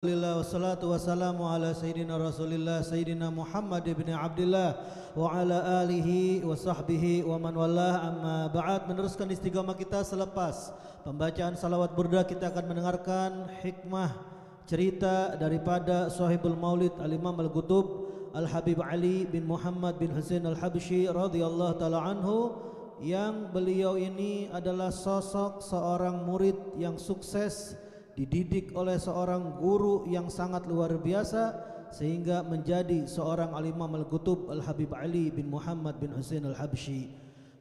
Alhamdulillah wassalatu wassalamu ala sayyidina Rasulillah sayyidina Muhammad ibn Abdullah wa ala alihi wa sahbihi wa man wallah, amma ba'd. Meneruskan istiqamah kita selepas pembacaan salawat burda, kita akan mendengarkan hikmah cerita daripada Sahibul Maulid Al-Imam Al-Qutub Al-Habib Ali bin Muhammad bin Husain Al-Habsyi radhiyallahu ta'ala anhu, yang beliau ini adalah sosok seorang murid yang sukses, dididik oleh seorang guru yang sangat luar biasa sehingga menjadi seorang al-Imam Al-Qutub Al-Habib Ali bin Muhammad bin Husain Al-Habsyi.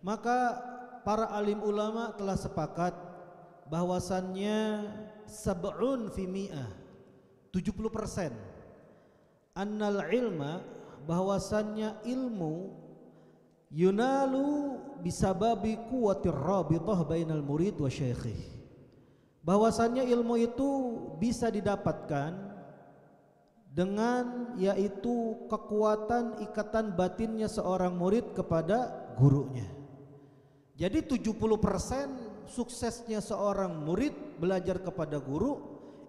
Maka para alim ulama telah sepakat bahwasannya sab'un fi mi'ah, 70%, annal ilma, bahwasannya ilmu, yunalu bisababi quwwatir rabithah bainal murid wa syaikhih, bahwasannya ilmu itu bisa didapatkan dengan yaitu kekuatan ikatan batinnya seorang murid kepada gurunya. Jadi 70% suksesnya seorang murid belajar kepada guru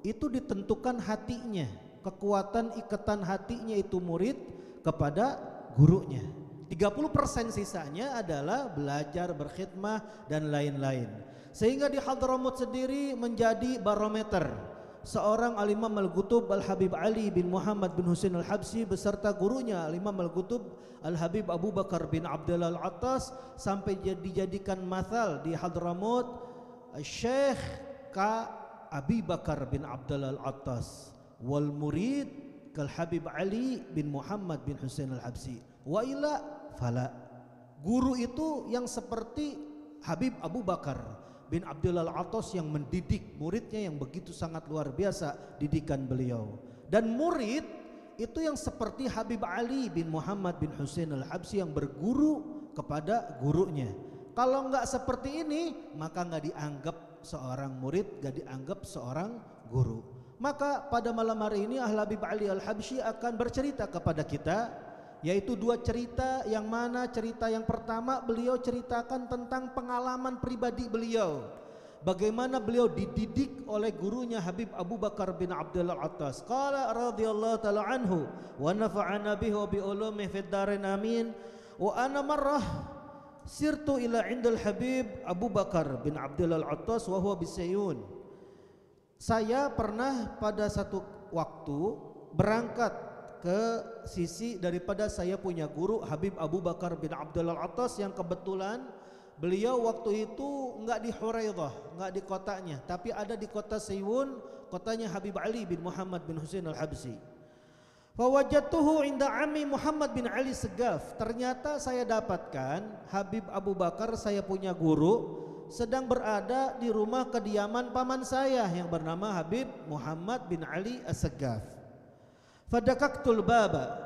itu ditentukan hatinya, kekuatan ikatan hatinya itu murid kepada gurunya. 30% sisanya adalah belajar, berkhidmah dan lain-lain. Sehingga di Hadramut sendiri menjadi barometer seorang al-Imam Al-Qutub Al-Habib Ali bin Muhammad bin Husain Al-Habsyi beserta gurunya al-Imam Al-Qutub Al-Habib Abu Bakar bin Abdullah Al-Attas, sampai dijadikan mathal di Hadramut Syekh Ka Abi Bakar bin Abdullah Al-Attas wal murid kal Habib Ali bin Muhammad bin Husain Al-Habsyi wa ila fala. Guru itu yang seperti Habib Abu Bakar bin Abdullah Al-Attas yang mendidik muridnya yang begitu sangat luar biasa didikan beliau, dan murid itu yang seperti Habib Ali bin Muhammad bin Husain Al-Habsyi yang berguru kepada gurunya. Kalau enggak seperti ini maka enggak dianggap seorang murid, enggak dianggap seorang guru. Maka pada malam hari ini Al-Habib Ali Al-Habsyi akan bercerita kepada kita, yaitu dua cerita, yang mana cerita yang pertama beliau ceritakan tentang pengalaman pribadi beliau, bagaimana beliau dididik oleh gurunya Habib Abu Bakar bin Abdullah Al-Attas. Qala radhiyallahu ta'ala anhu wa nafa'ana bihi wa bi ulumihi fid dharain amin. Wa ana marrah sirtu ila indal Habib Abu Bakar bin Abdullah Al-Attas wa huwa bisayun. Saya pernah pada satu waktu berangkat ke sisi daripada saya punya guru Habib Abu Bakar bin Abdullah Al-Attas, yang kebetulan beliau waktu itu enggak di Huraidah, enggak di kotanya, tapi ada di kota Sayun, kotanya Habib Ali bin Muhammad bin Husain Al-Habsyi. Fawajadtuhu inda ami Muhammad bin Ali Segaf. Ternyata saya dapatkan Habib Abu Bakar, saya punya guru, sedang berada di rumah kediaman paman saya yang bernama Habib Muhammad bin Ali As-Segaf. Fadakaktul baba,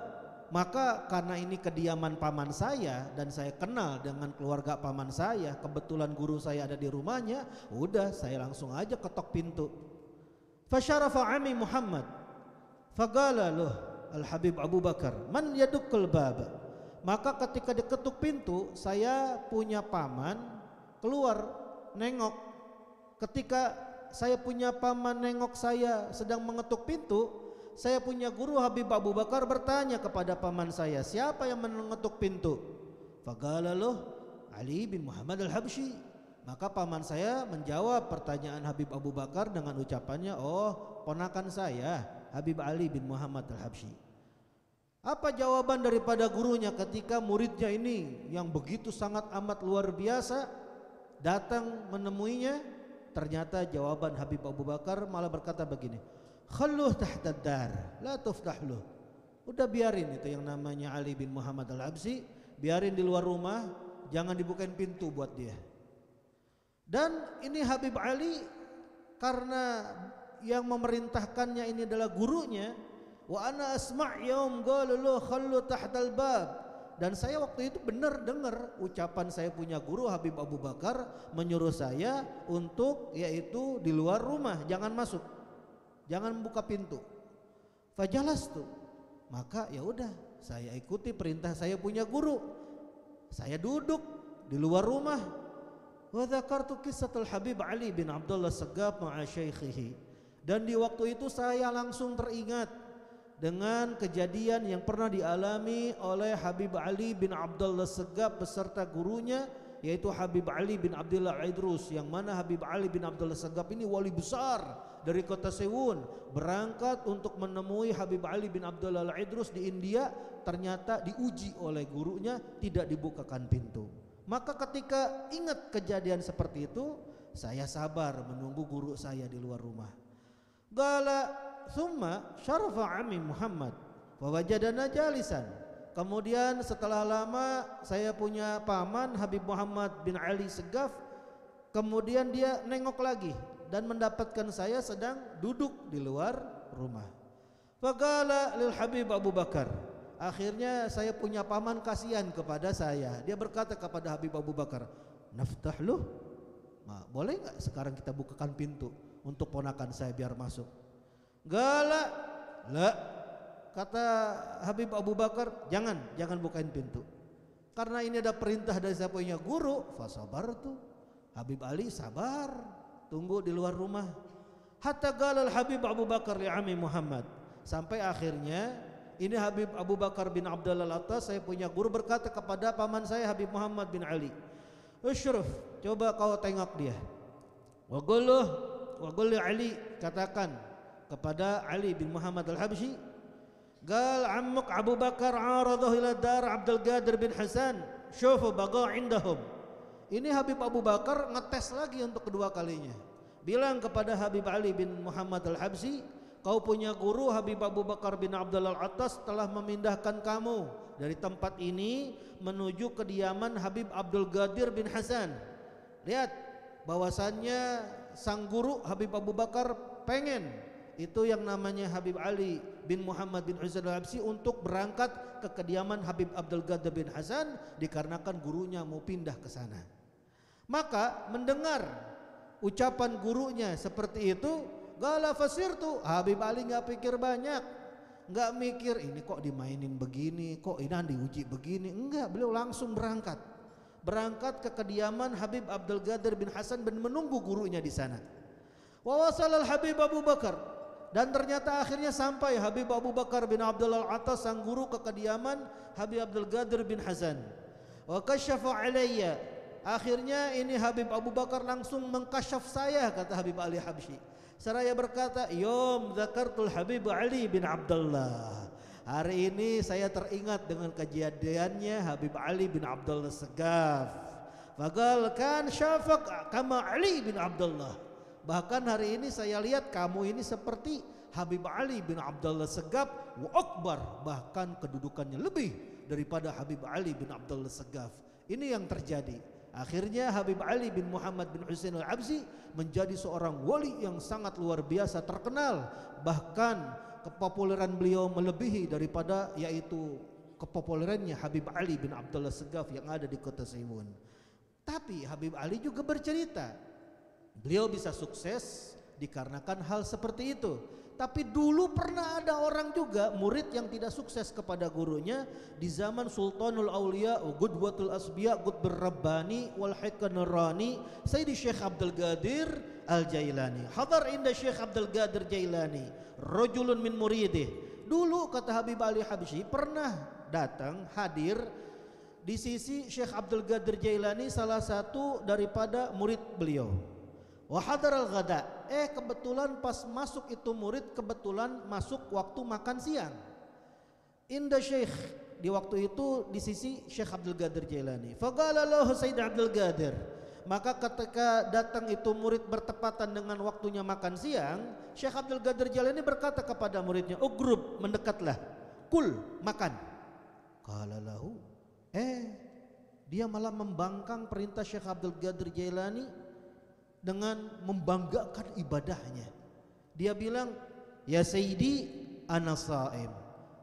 maka karena ini kediaman paman saya dan saya kenal dengan keluarga paman saya, kebetulan guru saya ada di rumahnya, udah saya langsung aja ketok pintu. Fasyarafa ami Muhammad, faqala lahu Al-Habib Abu Bakar, man yadukul baba. Maka ketika diketuk pintu, saya punya paman keluar nengok. Ketika saya punya paman nengok saya sedang mengetuk pintu, saya punya guru Habib Abu Bakar bertanya kepada paman saya, siapa yang mengetuk pintu? Faqala lahu Ali bin Muhammad Al-Habsyi. Maka paman saya menjawab pertanyaan Habib Abu Bakar dengan ucapannya, oh ponakan saya Habib Ali bin Muhammad Al-Habsyi. Apa jawaban daripada gurunya ketika muridnya ini yang begitu sangat amat luar biasa datang menemuinya? Ternyata jawaban Habib Abu Bakar malah berkata begini, khalluh tahtad dar la tuftah luh. Udah biarin itu yang namanya Ali bin Muhammad Al-Habsyi, biarin di luar rumah, jangan dibukain pintu buat dia. Dan ini Habib Ali karena yang memerintahkannya ini adalah gurunya, wa ana asma' yaum qala lu khallu tahtal bab, dan saya waktu itu benar dengar ucapan saya punya guru Habib Abu Bakar menyuruh saya untuk yaitu di luar rumah, jangan masuk, jangan buka pintu. Fajalastu, maka ya udah saya ikuti perintah saya punya guru. Saya duduk di luar rumah. Wa dzakartu qissatul Habib Ali bin Abdullah Segaf ma'a syaikhihi. Dan di waktu itu saya langsung teringat dengan kejadian yang pernah dialami oleh Habib Ali bin Abdullah Segaf beserta gurunya, yaitu Habib Ali bin Abdullah Idrus, yang mana Habib Ali bin Abdullah Segaf ini wali besar dari kota Sewun, berangkat untuk menemui Habib Ali bin Abdullah Idrus di India. Ternyata diuji oleh gurunya, tidak dibukakan pintu. Maka ketika ingat kejadian seperti itu, saya sabar menunggu guru saya di luar rumah. Gala thumma syarafa ami Muhammad fawajadana jalisan. Kemudian setelah lama saya punya paman Habib Muhammad bin Ali Segaf, kemudian dia nengok lagi dan mendapatkan saya sedang duduk di luar rumah. Faqala lil Habib Abu Bakar, akhirnya saya punya paman kasihan kepada saya. Dia berkata kepada Habib Abu Bakar, naftah lu, boleh nggak sekarang kita bukakan pintu untuk ponakan saya biar masuk? Gala, la, kata Habib Abu Bakar, jangan bukain pintu, karena ini ada perintah dari saya punya guru. Fasabartu, Habib Ali sabar, tunggu di luar rumah. Hatta galal Habib Abu Bakar li ami Muhammad, sampai akhirnya ini Habib Abu Bakar bin Abdullah Atas, saya punya guru, berkata kepada paman saya Habib Muhammad bin Ali, Ushruf, coba kau tengok dia. Waqul Ali, katakan kepada Ali bin Muhammad Al-Habsyi, gal ammuk Abu Bakar aradahu ila dar Abdul Qadir bin Hasan, syufu baqa indahum. Ini Habib Abu Bakar ngetes lagi untuk kedua kalinya. Bilang kepada Habib Ali bin Muhammad Al-Habsyi, kau punya guru Habib Abu Bakar bin Abdullah Al-Attas telah memindahkan kamu dari tempat ini menuju kediaman Habib Abdul Qadir bin Hasan. Lihat bahwasannya sang guru Habib Abu Bakar pengen itu yang namanya Habib Ali bin Muhammad bin Husain Al-Habsyi untuk berangkat ke kediaman Habib Abdul Qadir bin Hasan, dikarenakan gurunya mau pindah ke sana. Maka mendengar ucapan gurunya seperti itu, gala fasirtu, Habib Ali nggak pikir banyak, nggak mikir ini kok dimainin begini, kok ini diuji begini, enggak, beliau langsung berangkat ke kediaman Habib Abdul Qadir bin Hasan dan menunggu gurunya di sana. Wa wasalal Habib Abu Bakar, dan ternyata akhirnya sampai Habib Abu Bakar bin Abdullah Al-Attas sang guru ke kediaman Habib Abdul Qadir bin Hasan. Wa kasyafa alayya, akhirnya ini Habib Abu Bakar langsung mengkasyaf saya, kata Habib Ali Habsyi. Seraya berkata, Yom zakartul Habib Ali bin Abdullah, hari ini saya teringat dengan kejadiannya Habib Ali bin Abdullah Segaf. Fagal kan syafaq kama Ali bin Abdullah, bahkan hari ini saya lihat kamu ini seperti Habib Ali bin Abdullah Segaf wa akbar, bahkan kedudukannya lebih daripada Habib Ali bin Abdullah Segaf. Ini yang terjadi. Akhirnya Habib Ali bin Muhammad bin Husain Al-Habsyi menjadi seorang wali yang sangat luar biasa terkenal, bahkan kepopuleran beliau melebihi daripada yaitu kepopulerannya Habib Ali bin Abdullah Segaf yang ada di kota Sewun. Tapi Habib Ali juga bercerita, beliau bisa sukses dikarenakan hal seperti itu. Tapi dulu pernah ada orang juga murid yang tidak sukses kepada gurunya di zaman Sultanul Aulia, Qudwatul Asbiya, Qutbur Rabbani wal Hikam Nurani, Sayyidi Syekh Abdul Qadir Al-Jailani. Hadar inda Syekh Abdul Qadir Jailani rajulun min muridih. Dulu kata Habib Ali Habsyi pernah datang hadir di sisi Syekh Abdul Qadir Jailani, salah satu daripada murid beliau. Wa hadar al-ghada, kebetulan pas masuk itu murid kebetulan masuk waktu makan siang. Inda Syekh, di waktu itu di sisi Syekh Abdul Qadir Jailani. Faqala lahu Sayyid Abdul Qadir, maka ketika datang itu murid bertepatan dengan waktunya makan siang, Syekh Abdul Qadir Jailani berkata kepada muridnya, ugrub, mendekatlah, kul, makan. Qala lahu, dia malah membangkang perintah Syekh Abdul Qadir Jailani dengan membanggakan ibadahnya. Dia bilang, ya Sayyidi ana shaim,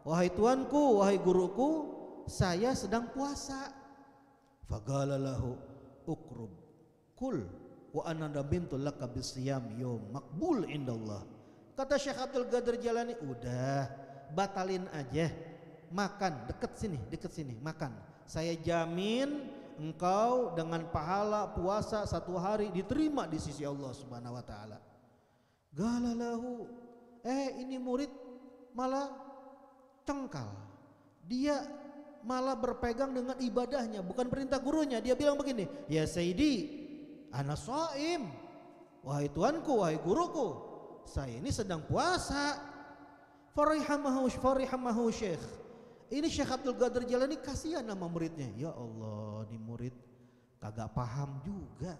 wahai tuanku, wahai guruku, saya sedang puasa. Faqala lahu ukrub kul wa ana dabintu laka bisiyam yawm makbul indallah. Kata Syekh Abdul Qadir Jailani, udah batalin aja, makan, deket sini makan, saya jamin engkau dengan pahala puasa 1 hari diterima di sisi Allah Subhanahu wa taala. Galalahu, ini murid malah cengkal. Dia malah berpegang dengan ibadahnya, bukan perintah gurunya. Dia bilang begini, ya Sayyidi, ana shaim. Wahai tuanku, wahai guruku, saya ini sedang puasa. Farihamahu Syekh. Ini Syekh Abdul Qadir Jailani kasihan sama muridnya. Ya Allah, ini murid kagak paham juga.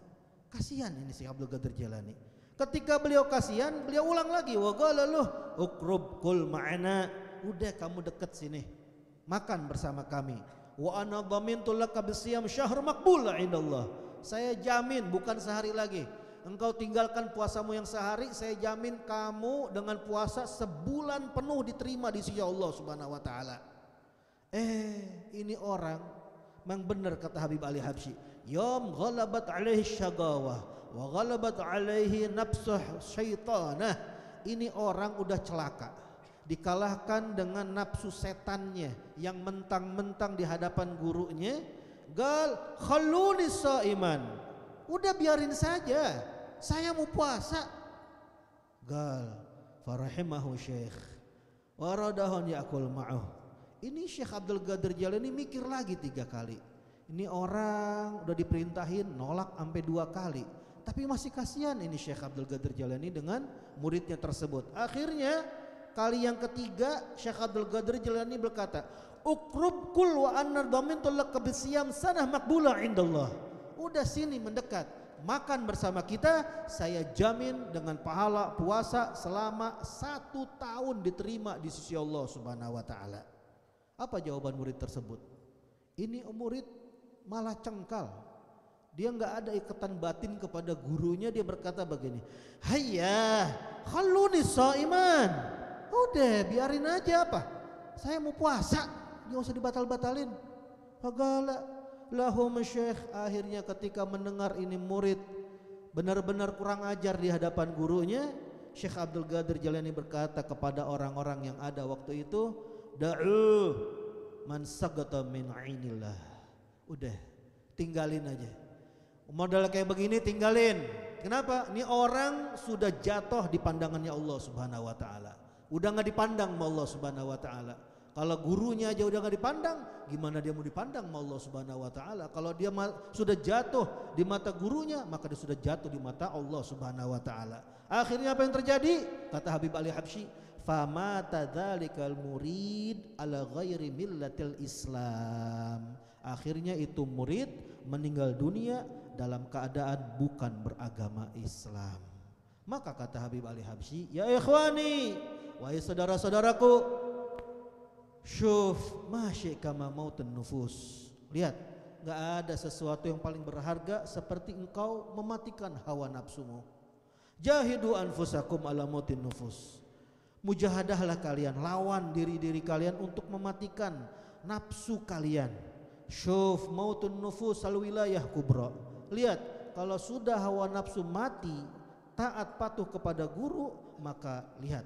Kasihan ini Syekh Abdul Qadir Jailani. Ketika beliau kasihan, beliau ulang lagi, wa qala luh ukrub kul ma'ana. Udah kamu deket sini, makan bersama kami. Wa ana dhamintu laka bisiyam syahr maqbul indallah. Saya jamin bukan sehari lagi. Engkau tinggalkan puasamu yang sehari, saya jamin kamu dengan puasa sebulan penuh diterima di sisi Allah Subhanahu wa taala. Ini orang memang benar kata Habib Ali Habsyi, yom ghalabat alaihi syagawah wa ghalabat alaihi nafsuh syaitanah. Ini orang udah celaka, dikalahkan dengan nafsu setannya yang mentang-mentang di hadapan gurunya. Gal khalluni shaiman, udah biarin saja, saya mau puasa. Gal farahimahu syekh waradahun yakul ma'uh. Ini Syekh Abdul Qadir Jailani mikir lagi 3 kali. Ini orang udah diperintahin nolak sampai 2 kali, tapi masih kasihan ini Syekh Abdul Qadir Jailani dengan muridnya tersebut. Akhirnya kali yang ketiga Syekh Abdul Qadir Jailani berkata, ukrub kul wa anna dhamintu laka bisiyam sanah maqbula indallah. Udah sini mendekat, makan bersama kita, saya jamin dengan pahala puasa selama 1 tahun diterima di sisi Allah Subhanahu wa taala. Apa jawaban murid tersebut? Ini murid malah cengkal. Dia nggak ada ikatan batin kepada gurunya. Dia berkata begini, hayya khalluni shaiman. Udah biarin aja, apa saya mau puasa, nggak usah dibatal-batalin. Fagala lahum syekh. Akhirnya ketika mendengar ini murid benar-benar kurang ajar di hadapan gurunya, Syekh Abdul Qadir Jailani berkata kepada orang-orang yang ada waktu itu, da'u man sagata min ainillah. Udah tinggalin aja, modal kayak begini tinggalin. Kenapa? Ini orang sudah jatuh di pandangannya Allah Subhanahu wa taala. Udah nggak dipandang sama Allah Subhanahu wa taala. Kalau gurunya aja udah nggak dipandang, gimana dia mau dipandang sama Allah Subhanahu wa taala? Kalau dia sudah jatuh di mata gurunya, maka dia sudah jatuh di mata Allah Subhanahu wa taala. Akhirnya apa yang terjadi? Kata Habib Ali Habsyi, famata dzalikal murid ala ghairi millatil Islam. Akhirnya itu murid meninggal dunia dalam keadaan bukan beragama Islam. Maka kata Habib Ali Habsyi, ya ikhwani, wahai saudara-saudaraku, syuf masyika ma mautun nufus. Lihat, enggak ada sesuatu yang paling berharga seperti engkau mematikan hawa nafsumu. Jahidu anfusakum ala mautin nufus. Mujahadahlah kalian, lawan diri-diri kalian untuk mematikan nafsu kalian. Syuf mautun nufus al wilayah kubra. Lihat, kalau sudah hawa nafsu mati, taat patuh kepada guru, maka lihat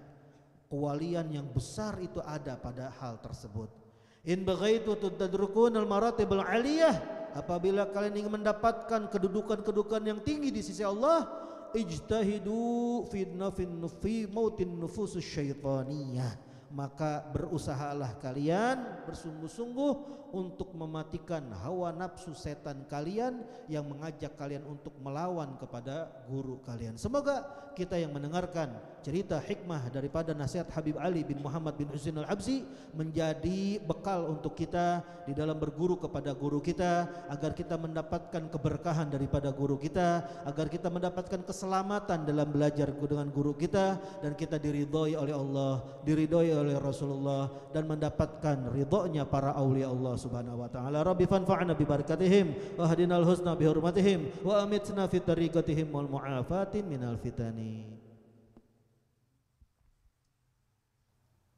kewalian yang besar itu ada pada hal tersebut. In baghaitu tadrukun al maratibul aliyah, apabila kalian ingin mendapatkan kedudukan-kedudukan yang tinggi di sisi Allah, ijtahidu fi mautin nufusus syaitaniyah, maka berusahalah kalian bersungguh-sungguh untuk mematikan hawa nafsu setan kalian yang mengajak kalian untuk melawan kepada guru kalian. Semoga kita yang mendengarkan cerita hikmah daripada nasihat Habib Ali bin Muhammad bin Husain al-Habsyi menjadi bekal untuk kita di dalam berguru kepada guru kita, agar kita mendapatkan keberkahan daripada guru kita, agar kita mendapatkan keselamatan dalam belajar dengan guru kita, dan kita diridhoi oleh Allah, diridhoi oleh Rasulullah, dan mendapatkan ridhonya para aulia Allah Subhanahu wa taala. Rabbi fanfa'na bi barakatihim wa hadinal husna bi hurmatihim wa amitna fi tariqatihim wal mu'afatin minal fitani.